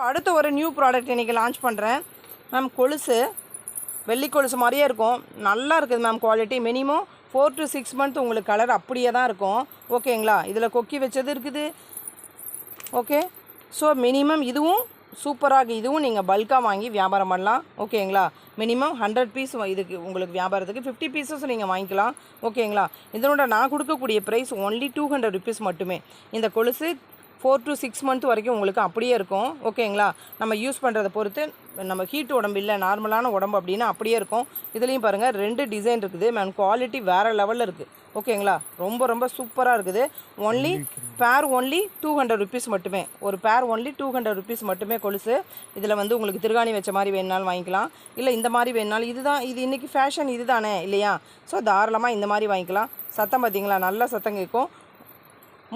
அடுத்து ஒரு new product இன்றைக்கி லான்ச் பண்ணுறேன் மேம். கொலுசு வெள்ளி கொலுசு மாதிரியே இருக்கும், நல்லா இருக்குது ma'am. Quality minimum 4 to 6 months உங்களுக்கு கலர் அப்படியே தான் இருக்கும். ஓகேங்களா, இதில் கொக்கி வச்சது இருக்குது. ஓகே, ஸோ மினிமம் இதுவும் சூப்பராக, இதுவும் நீங்கள் பல்காக வாங்கி வியாபாரம் பண்ணலாம். ஓகேங்களா, மினிமம் 100 பீஸ் இதுக்கு உங்களுக்கு வியாபாரத்துக்கு 50 பீசஸ் நீங்கள் வாங்கிக்கலாம். ஓகேங்களா, இதனோட நான் கொடுக்கக்கூடிய ப்ரைஸ் ஒன்லி 200 rupees மட்டுமே. இந்த கொலுசு 4 to 6 months வரைக்கும் உங்களுக்கு அப்படியே இருக்கும். ஓகேங்களா, நம்ம யூஸ் பண்ணுறதை பொறுத்து, நம்ம ஹீட் உடம்பு இல்லை நார்மலான உடம்பு அப்படின்னா அப்படியே இருக்கும். இதுலேயும் பாருங்கள் 2 டிசைன் இருக்குது மேம். குவாலிட்டி வேறு லெவலில் இருக்குது. ஓகேங்களா, ரொம்ப ரொம்ப சூப்பராக இருக்குது. ஒன்லி பேர் ஒன்லி 200 rupees மட்டுமே. ஒரு பேர் ஒன்லி 200 rupees மட்டுமே கொலுசு. இதில் வந்து உங்களுக்கு திருகாணி வச்ச மாதிரி வேணுனாலும் வாங்கிக்கலாம், இல்லை இந்த மாதிரி வேணுனாலும். இதுதான் இது இன்றைக்கி ஃபேஷன் இது தானே இல்லையா? ஸோ தாராளமாக இந்த மாதிரி வாங்கிக்கலாம். சத்தம் பார்த்திங்களா, நல்ல சத்தம் கேட்கும்.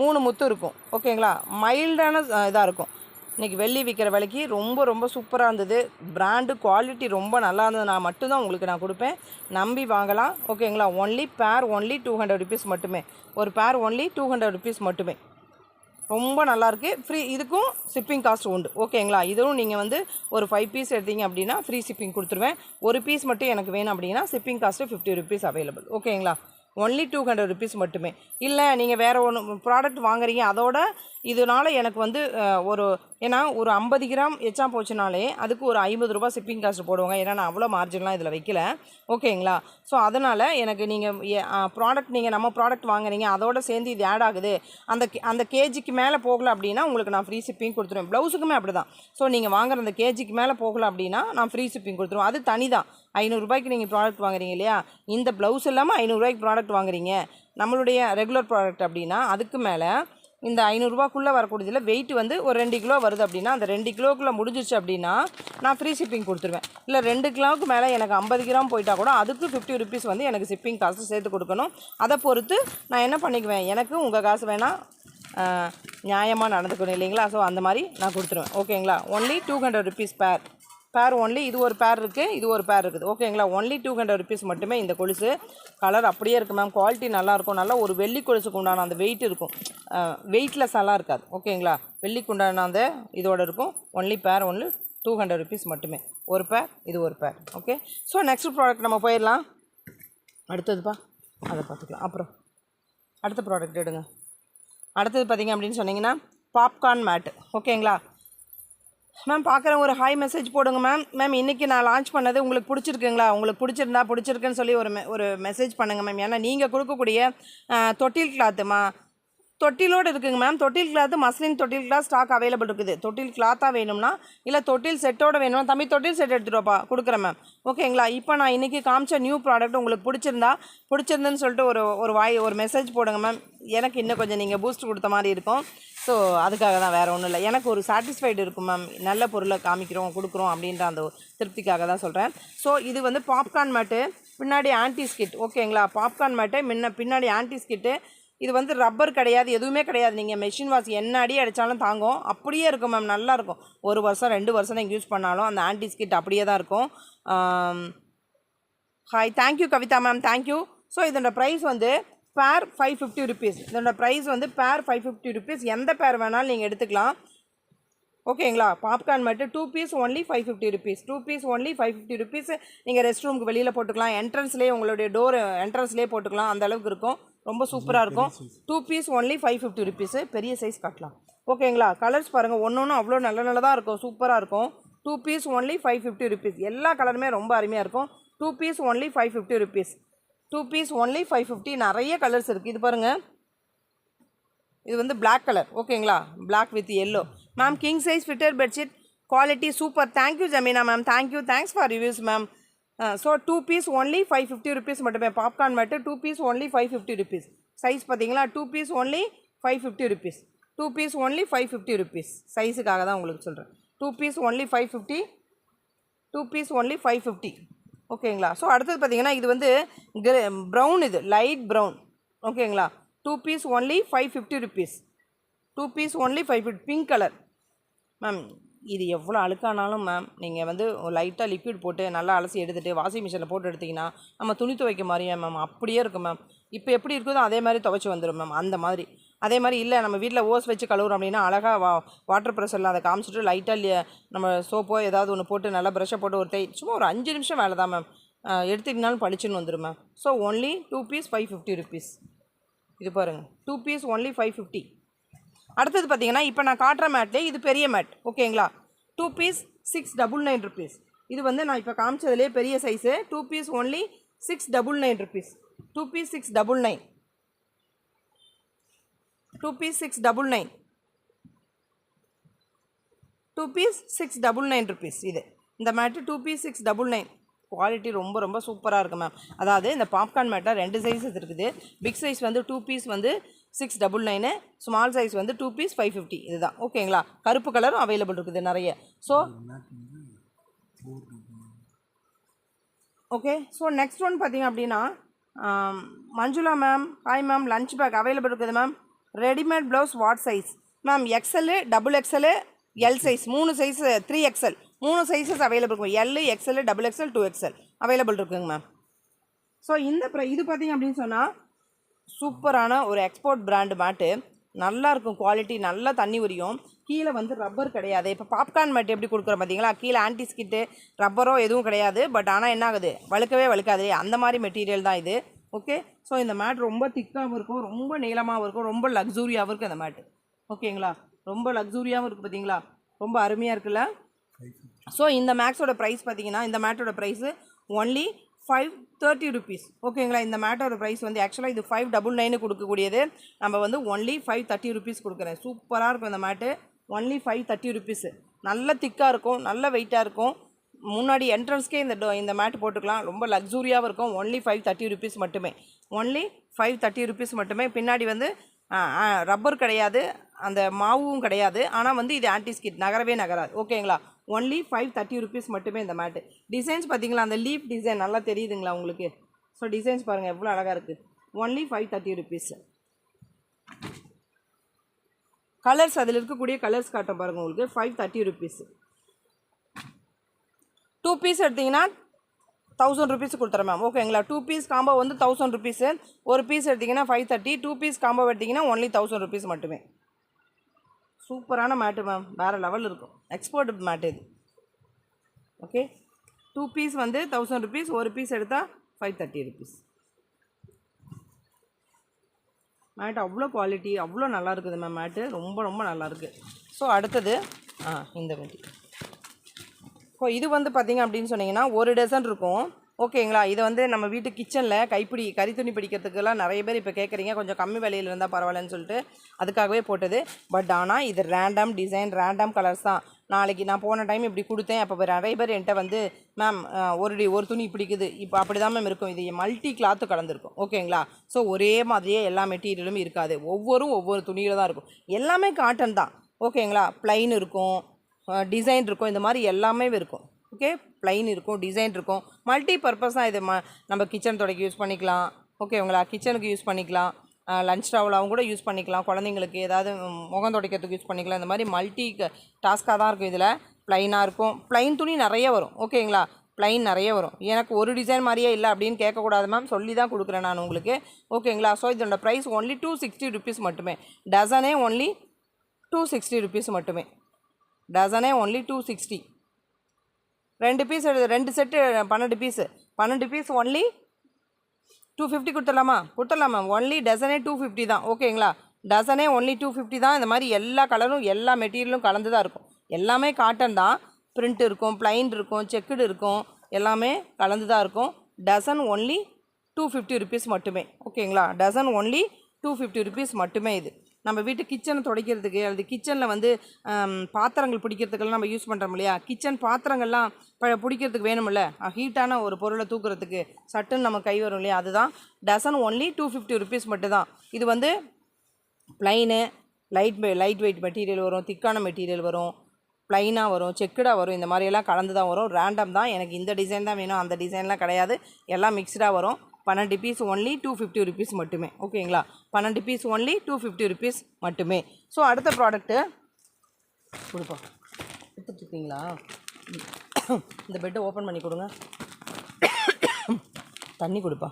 3 முத்து இருக்கும். ஓகேங்களா, மைல்டான இதாக இருக்கும். இன்றைக்கி வெள்ளி விற்கிற விலைக்கு ரொம்ப ரொம்ப சூப்பராக இருந்தது. பிராண்டு குவாலிட்டி ரொம்ப நல்லா இருந்தது. நான் மட்டும்தான் உங்களுக்கு நான் கொடுப்பேன், நம்பி வாங்கலாம். ஓகேங்களா, ஒன்லி பேர் ஒன்லி 200 rupees மட்டுமே. ஒரு பேர் ஒன்லி 200 rupees மட்டுமே. ரொம்ப நல்லாயிருக்கு. ஃப்ரீ, இதுக்கும் ஷிப்பிங் காஸ்ட் உண்டு. ஓகேங்களா, இதுவும் நீங்கள் வந்து ஒரு 5 பீஸ் எடுத்தீங்க அப்படின்னா ஃப்ரீ ஷிப்பிங் கொடுத்துருவேன். ஒரு பீஸ் மட்டும் எனக்கு வேணும் அப்படின்னா ஷிப்பிங் காஸ்ட்டு 50 rupees அவைலபிள். ஓகேங்களா, ஒன்லி 200 rupees மட்டுமே. இல்லை நீங்கள் வேறு ஒன்று ப்ராடக்ட் வாங்குறீங்க, அதோட இதனால் எனக்கு வந்து ஏன்னா ஒரு 50 கிராம் எச்சா போச்சுனாலே அதுக்கு ஒரு 50 ரூபா ஷிப்பிங் காஸ்ட் போடுவாங்க. ஏன்னா நான் அவ்வளோ மார்ஜின்லாம் இதில் வைக்கல. ஓகேங்களா, ஸோ அதனால் எனக்கு நீங்கள் ப்ராடக்ட், நீங்கள் நம்ம ப்ராடக்ட் வாங்குறீங்க அதோட சேர்ந்து இது ஆட் ஆகுது, அந்த கேஜிக்கு மேலே போகல அப்படின்னா உங்களுக்கு நான் ஃப்ரீ ஷிப்பிங் கொடுத்துருவேன். ப்ளவுஸுக்குமே அப்படி தான். ஸோ நீங்கள் வாங்குற அந்த கேஜிக்கு மேலே போகல அப்படின்னா நான் ஃப்ரீ ஷிப்பிங் கொடுத்துருவேன். அது தனி தான். 500 ரூபாய்க்கு நீங்கள் ப்ராடக்ட் வாங்குறீங்க இல்லையா, இந்த ப்ளவுஸ் இல்லாமல் 500 ரூபாய்க்கு ப்ராடக்ட் வாங்குறீங்க நம்மளுடைய ரெகுலர் ப்ராடக்ட் அப்படின்னா, அதுக்கு மேலே இந்த 500 ரூபாய்க்குள்ளே வரக்கூடியதில் வெயிட் வந்து ஒரு 2 கிலோ வருது அப்படின்னா, அந்த 2 கிலோக்குள்ளே முடிஞ்சிச்சு அப்படின்னா நான் ஃப்ரீ ஷிப்பிங் கொடுத்துருவேன். இல்லை 2 கிலோவுக்கு மேலே எனக்கு 50 கிராம் போயிட்டால் கூட அதுக்கு 50 rupees வந்து எனக்கு ஷிப்பிங் காசு சேர்த்து கொடுக்கணும். அதை பொறுத்து நான் என்ன பண்ணிக்குவேன், எனக்கு உங்கள் காசு வேணால் நியாயமாக நடந்துக்கணும் இல்லைங்களா? ஸோ அந்த மாதிரி நான் கொடுத்துருவேன். ஓகேங்களா, ஒன்லி 200 rupees பேர் ஒன்லி. இது ஒரு பேர் இருக்குது, இது ஒரு பேர் இருக்குது. ஓகேங்களா, ஒன்லி 200 rupees மட்டுமே. இந்த கொலுசு கலர் அப்படியே இருக்குது மேம். குவாலிட்டி நல்லாயிருக்கும். நல்லா ஒரு வெள்ளி கொலுசுக்கு உண்டான அந்த வெயிட் இருக்கும், வெயிட்லெஸ்ஸெல்லாம் இருக்காது. ஓகேங்களா, வெள்ளிக்கு உண்டான அந்த இதோட இருக்கும். ஒன்லி பேர் ஒன்லி 200 rupees மட்டுமே. ஒரு பேர், இது ஒரு பேர். ஓகே, ஸோ நெக்ஸ்ட் ப்ராடக்ட் நம்ம போயிடலாம். அடுத்ததுப்பா அதை பார்த்துக்கலாம். அப்புறம் அடுத்த ப்ராடக்ட் எடுங்க. அடுத்தது பார்த்திங்க அப்படின்னு சொன்னிங்கன்னா பாப்கார்ன் மேட்டு. ஓகேங்களா மேம், பார்க்குறேன் ஒரு ஹாய் மெசேஜ் போடுங்க மேம். மேம் இன்றைக்கி நான் லான்ச் பண்ணது உங்களுக்கு பிடிச்சிருக்குங்களா? உங்களுக்கு பிடிச்சிருக்குன்னு சொல்லி ஒரு மெசேஜ் பண்ணுங்கள் மேம். ஏன்னா நீங்கள் கொடுக்கக்கூடிய தொட்டில் கிளாத்துமா தொட்டிலோடு இருக்குங்க மேம். தொட்டில் கிளாத்து மஸ்லின் தொட்டில் கிளாத் ஸ்டாக் அவைலபிள் இருக்குது. தொட்டில் கிளாத்தாக வேணும்னா, இல்லை தொட்டில் செட்டோடு வேணும்னா, தம்பி தொட்டில் செட் எடுத்துகிட்டு கொடுக்குறேன் மேம். ஓகேங்களா, இப்போ நான் இன்றைக்கி காமிச்ச நியூ ப்ராடக்ட் உங்களுக்கு பிடிச்சிருந்துன்னு சொல்லிட்டு ஒரு மெசேஜ் போடுங்க மேம். எனக்கு இன்னும் கொஞ்சம் நீங்கள் பூஸ்ட் கொடுத்த மாதிரி இருக்கும். ஸோ அதுக்காக தான், வேறு ஒன்றும் இல்லை. எனக்கு ஒரு சாட்டிஸ்ஃபைடு இருக்கும் மேம். நல்ல பொருளை கொடுக்குறோம் அப்படின்ற அந்த திருப்திக்காக தான் சொல்கிறேன். ஸோ இது வந்து பாப்கார்ன் மேட்டு, பின்னாடி ஆன்டி ஸ்கிட். ஓகேங்களா, பாப்கார்ன் மேட்டு பின்னாடி ஆன்டி ஸ்கிட்டு. இது வந்து ரப்பர் கிடையாது, எதுவுமே கிடையாது. நீங்கள் மெஷின் வாஷ் என்ன அடி அடித்தாலும் தாங்கும், அப்படியே இருக்கும் மேம். நல்லாயிருக்கும். 1 வருஷம் 2 வருஷம் நீங்கள் யூஸ் பண்ணாலும் அந்த ஆன்டி ஸ்கிட் அப்படியே தான் இருக்கும். Hi, thank you Kavitha ma'am, thank you. So இதோட ப்ரைஸ் வந்து பேர் 550 rupees. இதோட ப்ரைஸ் வந்து பேர் 550 rupees. எந்த பேர் வேணாலும் நீங்கள் எடுத்துக்கலாம். ஓகேங்களா, பாப்கார்ன் மட்டும் 2 piece only 550 rupees. 2 piece only 550 rupees. நீங்கள் ரெஸ்ட் ரூமுக்கு வெளியில் போட்டுக்கலாம், என்ட்ரன்ஸ்லேயே உங்களுடைய டோர் என்ட்ரன்ஸ்லேயே போட்டுக்கலாம். அந்த அளவுக்கு இருக்கும், ரொம்ப சூப்பராக இருக்கும். 2 பீஸ் ஒன்லி 550 rupees. பெரிய சைஸ் காட்டலாம். ஓகேங்களா, கலர்ஸ் பாருங்கள், ஒன்று அவ்வளோ நல்லதாக இருக்கும், சூப்பராக இருக்கும். 2 பீஸ் ஒன்லி 550 rupees. எல்லா கலருமே ரொம்ப அருமையாக இருக்கும். 2 piece only 550 rupees. 2 piece only 550. நிறைய கலர்ஸ் இருக்குது. இது பாருங்கள், இது வந்து பிளாக் கலர். ஓகேங்களா, black with yellow ma'am. King size fitted bedsheet, quality super. Thank you Jameena ma'am, thanks for reviews ma'am. So 2 piece only 550 rupees மட்டுமே. Popcorn mat 2 piece only 550 rupees. Size பார்த்தீங்களா, 2 piece only 550 rupees. 2 piece only 550 rupees. சைஸுக்காக தான் உங்களுக்கு சொல்கிறேன். 2 piece only 550. 2 piece only 550. ஓகேங்களா, so அடுத்தது பார்த்தீங்கன்னா இது வந்து ப்ரௌன், இது லைட் ப்ரௌன். ஓகேங்களா, 2 piece only 550 rupees. 2 piece only 550. Pink colour ma'am. இது எவ்வளோ அழுக்கானாலும் மேம், நீங்கள் வந்து லைட்டாக லிக்விட் போட்டு நல்லா அலசி எடுத்துகிட்டு வாஷிங் மிஷினில் போட்டு எடுத்திங்கன்னா நம்ம துணி துவைக்க மாதிரியா மேம், அப்படியே இருக்கும் மேம். இப்போ எப்படி இருக்குதோ அதே மாதிரி துவைச்சி வந்துடும் மேம். அந்த மாதிரி அதே மாதிரி இல்லை நம்ம வீட்டில் ஓஸ் வச்சு கழுவுறோம் அப்படின்னா அழகாக வாட்டர் ப்ரெஷரில் அதை காமிச்சிட்டு லைட்டாக நம்ம சோப்போ ஏதாவது ஒன்று போட்டு நல்லா ப்ரெஷ்ஷை போட்டு ஒரு சும்மா ஒரு 5 நிமிஷம் வேலை தான் மேம். எடுத்துக்கிட்டாலும் பளிச்சுன்னு வந்துடும் ma'am. So only 2 piece 550 rupees. இது பாருங்கள், 2 பீஸ் ஒன்லி 550. அடுத்தது பார்த்தீங்கன்னா இப்போ நான் காட்டுற மேட்லேயே இது பெரிய மேட். ஓகேங்களா, 2 பீஸ் 699 ருபீஸ். இது வந்து நான் இப்போ காமிச்சதுலேயே பெரிய size. 2 piece only 699 rupees. 2 piece 699. 2 piece 699. 2 piece 699 rupees. இது இந்த மேட்டு 2 பீஸ் 699. குவாலிட்டி ரொம்ப ரொம்ப சூப்பராக இருக்குது மேம். அதாவது இந்த பாப்கார்ன் மேட்டில் 2 சைஸஸ் இருக்குது. பிக் சைஸ் வந்து 2 பீஸ் வந்து 699, ஸ்மால் சைஸ் வந்து 2 பீஸ் 550. இதுதான். ஓகேங்களா, கருப்பு கலரும் அவைலபிள் இருக்குது நிறைய. So okay, so next one பார்த்தீங்க அப்படின்னா Manjula ma'am, hi ma'am, lunch bag available இருக்குது ma'am. Readymade blouse what size ma'am? XL, double XL, L size 3 size, 3XL 3 sizes available இருக்கும். L, XL, double XL, 2XL available இருக்குங்க ma'am. So இந்த இது பார்த்திங்க அப்படின்னு சொன்னால் சூப்பரான ஒரு எக்ஸ்போர்ட் பிராண்டு மேட்டு. நல்லாயிருக்கும் குவாலிட்டி, நல்லா தண்ணி உரியும். கீழே வந்து ரப்பர் கிடையாது. இப்போ பாப்கார்ன் மேட் எப்படி கொடுக்குறோம் பார்த்தீங்களா, கீழே ஆன்டி ஸ்கிட்டு ரப்பரோ எதுவும் கிடையாது. பட் ஆனால் என்ன ஆகுது, வழுக்காது. அந்த மாதிரி மெட்டீரியல் தான் இது. ஓகே, ஸோ இந்த மேட் ரொம்ப திக்காகவும் இருக்கும், ரொம்ப நீளமாகவும் இருக்கும், ரொம்ப லக்ஸூரியாகவும் இருக்குது இந்த மேட்டு. ஓகேங்களா, ரொம்ப லக்ஸூரியாகவும் இருக்குது பார்த்தீங்களா, ரொம்ப அருமையாக இருக்குல்ல. ஸோ இந்த மேக்ஸோட ப்ரைஸ் பார்த்தீங்கன்னா, இந்த மேட்டோட ப்ரைஸு ஒன்லி 530 ருபீஸ். ஓகேங்களா, இந்த மேட்டோட ப்ரைஸ் வந்து ஆக்சுவலாக இது 599 கொடுக்கக்கூடியது. நம்ம வந்து ஒன்லி 530 ருபீஸ் கொடுக்குறேன். சூப்பராக இருக்கும் இந்த மேட்டு. Only 530 rupees. நல்ல திக்காக இருக்கும், நல்ல வெயிட்டாக இருக்கும். முன்னாடி என்ட்ரன்ஸ்க்கே இந்த மேட் போட்டுக்கலாம். ரொம்ப லக்ஸூரியாகவும் இருக்கும். ஒன்லி 530 ருபீஸ் மட்டுமே. ஒன்லி 530 ருபீஸ் மட்டுமே. பின்னாடி வந்து ரப்பர் கிடையாது, அந்த மாவும் கிடையாது. ஆனால் வந்து இது ஆன்டி ஸ்கிட், நகரவே நகராது. ஓகேங்களா, ஒன்லி 530 ருபீஸ் மட்டுமே இந்த மேட்டு. டிசைன்ஸ் பார்த்தீங்களா, அந்த லீஃப் டிசைன் நல்லா தெரியுதுங்களா உங்களுக்கு? ஸோ டிசைன்ஸ் பாருங்கள் எவ்வளோ அழகாக இருக்குது. Only 530 rupees. கலர்ஸ், அதில் இருக்கக்கூடிய கலர்ஸ் காட்ட பாருங்கள் உங்களுக்கு. 530 ருபீஸ். 2 பீஸ் எடுத்திங்கன்னா 1000 ருபீஸ் கொடுத்துறேன் மேம். ஓகேங்களா, 2 பீஸ் காம்போ வந்து 1000 ருபீஸு. ஒரு பீஸ் எடுத்திங்கன்னா 530. 2 பீஸ் காம்போ எடுத்திங்கன்னா ஒன்லி 1000 ருபீஸ் மட்டுமே. சூப்பரான மேட்டு மேம், வேறு லெவல் இருக்கும். எக்ஸ்போர்ட் மேட்டு இது. ஓகே, 2 பீஸ் வந்து 1000 ருபீஸ். ஒரு பீஸ் எடுத்தால் 530 ருபீஸ். மேட்டு அவ்வளோ குவாலிட்டி, அவ்வளோ நல்லா இருக்குது மேம் மேட்டு. ரொம்ப ரொம்ப நல்லாயிருக்கு. ஸோ அடுத்தது இந்த மெட்டீரியல். ஸோ இது வந்து பார்த்திங்க அப்படின்னு சொன்னிங்கன்னா 1 டசன் இருக்கும். ஓகேங்களா, இதை வந்து நம்ம வீட்டு கிச்சனில் கைப்பிடி கறி துணி பிடிக்கிறதுக்கெல்லாம் நிறைய பேர் இப்போ கேட்குறீங்க, கொஞ்சம் கம்மி விலையில் இருந்தால் பரவாயில்லன்னு சொல்லிட்டு அதுக்காகவே போட்டது. பட் ஆனால் இது ரேண்டம் டிசைன், ரேண்டம் கலர்ஸ் தான். நாளைக்கு நான் போன டைம் இப்படி கொடுத்தேன். அப்போ நிறைய பேர் என்கிட்ட வந்து மேம் ஒரு துணி பிடிக்குது, இப்போ அப்படி தான் மேம் இருக்கும். இது மல்டி கிளாத்து கலந்துருக்கும். ஓகேங்களா, ஸோ ஒரே மாதிரியே எல்லா மெட்டீரியலும் இருக்காது. ஒவ்வொரு துணியில் தான் இருக்கும். எல்லாமே காட்டன் தான். ஓகேங்களா, ப்ளைன் இருக்கும், டிசைன் இருக்கும், இந்த மாதிரி எல்லாமே இருக்கும். ஓகே, ப்ளைன் இருக்கும், டிசைன் இருக்கும், மல்டி பர்பஸ் தான் இது. நம்ம கிச்சன் துடைக்க யூஸ் பண்ணிக்கலாம். ஓகேங்களா, கிச்சனுக்கு யூஸ் பண்ணிக்கலாம், லஞ்ச் டவலாகவும் கூட யூஸ் பண்ணிக்கலாம். குழந்தைங்களுக்கு ஏதாவது முகம் துடைக்கிறதுக்கு யூஸ் பண்ணிக்கலாம். இந்த மாதிரி மல்டி டாஸ்காக தான் இருக்கும். இதில் ப்ளைனாக இருக்கும். ப்ளைன் துணி நிறைய வரும். ஓகேங்களா, ப்ளைன் நிறைய வரும். எனக்கு ஒரு டிசைன் மாதிரியே இல்லை அப்படின்னு கேட்கக்கூடாது மேம், சொல்லி தான் கொடுக்குறேன் நான் உங்களுக்கு. ஓகேங்களா, ஸோ இதோட ப்ரைஸ் ஒன்லி 260 ருபீஸ் மட்டுமே. டசனே ஒன்லி 260 ருபீஸ் மட்டுமே. டசனே only 260. 2 piece 2 set 12 piece only 250 கொடுத்துடலாமா மேம். ஒன்லி டசனே 250 தான். ஓகேங்களா, டசனே ஒன்லி 250 தான். இந்த மாதிரி எல்லா கலரும் எல்லா மெட்டீரியலும் கலந்து தான் இருக்கும். எல்லாமே காட்டன் தான். பிரிண்ட் இருக்கும், ப்ளைன் இருக்கும், செக்குடு இருக்கும், எல்லாமே கலந்து தான் இருக்கும். டசன் ஒன்லி 250 ருபீஸ் மட்டுமே. ஓகேங்களா, டசன் ஒன்லி 250 ருபீஸ் மட்டுமே. இது நம்ம வீட்டு கிச்சனை துடைக்கிறதுக்கு அல்லது கிச்சனில் வந்து பாத்திரங்கள் பிடிக்கிறதுக்கெல்லாம் நம்ம யூஸ் பண்ணுறோம் இல்லையா, கிச்சன் பாத்திரங்கள்லாம் பிடிக்கிறதுக்கு வேணுமில்ல, ஹீட்டான ஒரு பொருளை தூக்குறதுக்கு சட்டுன்னு நம்ம கை வரும் இல்லையா, அதுதான். டசன் ஒன்லி 250 ருபீஸ் மட்டும்தான். இது வந்து ப்ளைனு, லைட் வெயிட் மெட்டீரியல் வரும், திக்கான மெட்டீரியல் வரும், ப்ளைனாக வரும், செக்குடாக வரும், இந்த மாதிரியெல்லாம் கலந்து தான் வரும். ரேண்டம் தான். எனக்கு இந்த டிசைன் தான் வேணும் அந்த டிசைன்லாம் கிடையாது, எல்லாம் மிக்ஸ்டாக வரும். 12 பீஸ் ஒன்லி 250 ருபீஸ் மட்டுமே. ஓகேங்களா, 12 பீஸ் ஒன்லி 250 ருபீஸ் மட்டுமே. ஸோ அடுத்த ப்ராடக்ட்டு கொடுப்பா, எடுத்துட்ருக்கீங்களா? இந்த பெட்டை ஓப்பன் பண்ணி கொடுங்க, தண்ணி கொடுப்பா.